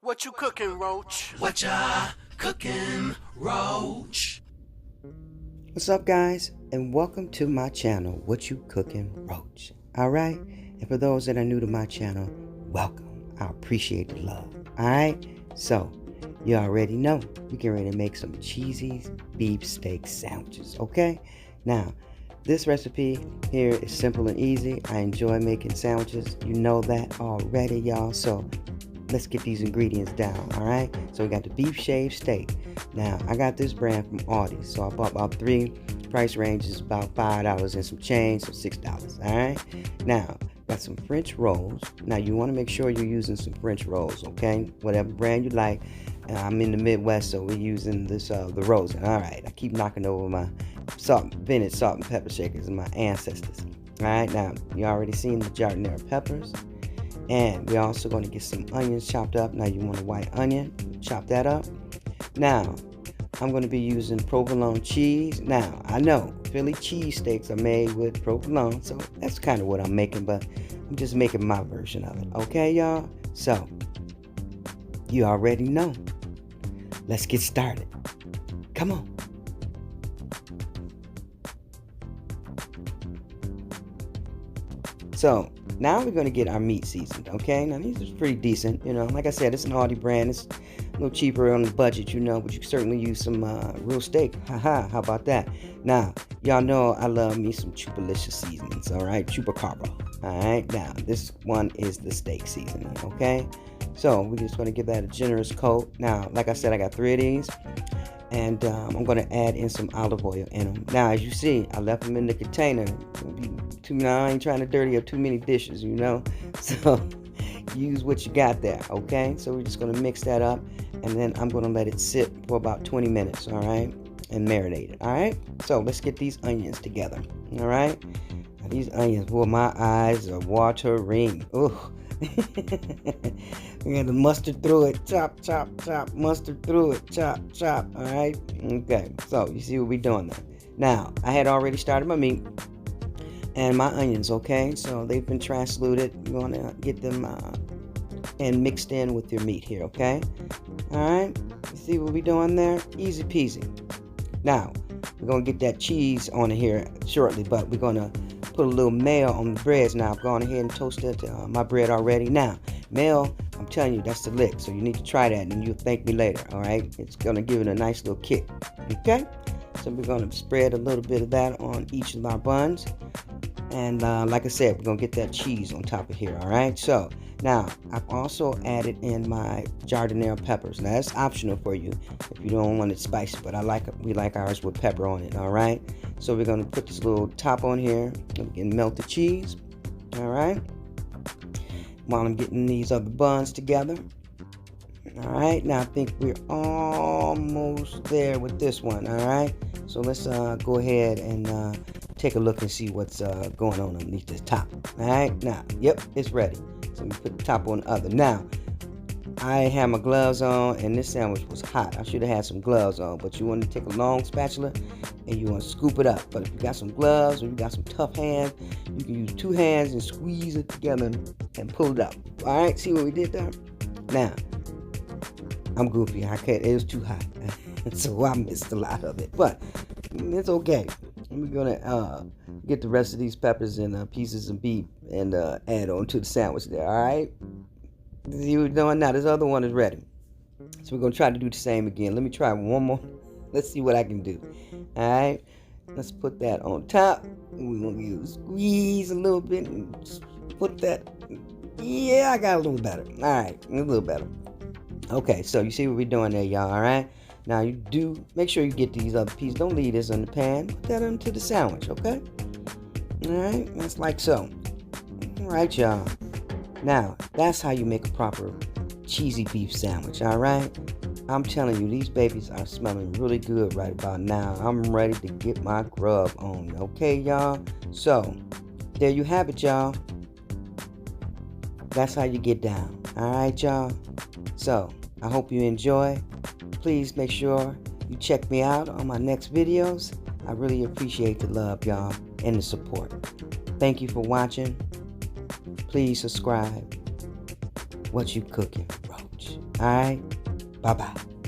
What you cooking, Roch? Whatcha, Cookin, Roch. What's up, guys, and welcome to my channel, What You Cookin, Roch. Alright, and for those that are new to my channel, welcome. I appreciate the love. Alright, so you already know we get ready to make some cheesy beef steak sandwiches. Okay, now this recipe here is simple and easy. I enjoy making sandwiches, you know that already, y'all. So let's get these ingredients down. All right, so we got the beef shaved steak. Now I got this brand from ALDI, so I bought about 3. Price range is about $5 and some change, so $6. All right, now got some French rolls. Now you want to make sure you're using some French rolls, okay, whatever brand you like. I'm in the Midwest, so we're using this the Rosen. All right, I keep knocking over my Bennett salt and pepper shakers and my ancestors. All right, now you already seen the giardiniera peppers, and we're also going to get some onions chopped up. Now you want a white onion, chop that up. Now I'm going to be using provolone cheese. Now I know Philly cheesesteaks are made with provolone, so that's kind of what I'm making, but I'm just making my version of it. Okay, y'all. So you already know. Let's get started. Come on. So now we're going to get our meat seasoned, okay? Now these are pretty decent, you know. Like I said, it's an ALDI brand. It's a little cheaper on the budget, you know, but you can certainly use some real steak. Haha, how about that? Now, y'all know I love me some Chupalicious seasonings, all right? Chupacarbo, all right? Now, this one is the steak seasoning, okay? So we're just going to give that a generous coat. Now, like I said, I got 3 of these. And I'm going to add in some olive oil in them. Now, as you see, I left them in the container. I ain't trying to dirty up too many dishes, you know. So use what you got there, okay? So we're just going to mix that up. And then I'm going to let it sit for about 20 minutes, all right? And marinate it, all right? So let's get these onions together, all right? Now, these onions, well, my eyes are watering. Ugh. We got to mustard through it, chop, chop, chop, mustard through it, chop, chop, all right? Okay, so you see what we're doing there. Now, I had already started my meat and my onions, okay? So they've been transluted. You're going to get them and mixed in with your meat here, okay? All right, you see what we're doing there? Easy peasy. Now, we're going to get that cheese on here shortly, but we're going to put a little mayo on the breads. Now I've gone ahead and toasted my bread already. Now mayo, I'm telling you, that's the lick, so you need to try that and you'll thank me later. All right, it's gonna give it a nice little kick. Okay, so we're gonna spread a little bit of that on each of our buns, and like I said, we're gonna get that cheese on top of here. All right, so now I've also added in my giardiniera peppers. Now that's optional for you if you don't want it spicy, but we like ours with pepper on it. All right, so we're gonna put this little top on here and we can melt the cheese. All right, while I'm getting these other buns together. All right, now I think we're almost there with this one. All right, so let's go ahead and take a look and see what's going on underneath this top. All right, now, yep, it's ready. So we put the top on the other. Now, I had my gloves on and this sandwich was hot. I should have had some gloves on, but you want to take a long spatula and you want to scoop it up. But if you got some gloves or you got some tough hands, you can use 2 hands and squeeze it together and pull it up. All right, see what we did there? Now, I'm goofy. It was too hot, so I missed a lot of it, but it's okay. We're gonna get the rest of these peppers and pieces of beef and add on to the sandwich there. All right. See what we're doing now. This other one is ready, so we're gonna try to do the same again. Let me try one more. Let's see what I can do. All right. Let's put that on top. We're gonna squeeze a little bit and put that. Yeah, I got a little better. All right, a little better. Okay, so you see what we're doing there, y'all. All right. Now you do make sure you get these other pieces. Don't leave this in the pan. Put that into the sandwich, okay? All right, that's like so. All right, y'all. Now that's how you make a proper cheesy beef sandwich. All right. I'm telling you, these babies are smelling really good right about now. I'm ready to get my grub on. Okay, y'all. So there you have it, y'all. That's how you get down. All right, y'all. So I hope you enjoy. Please make sure you check me out on my next videos. I really appreciate the love, y'all, and the support. Thank you for watching. Please subscribe. What You Cookin, Roch. All right? Bye-bye.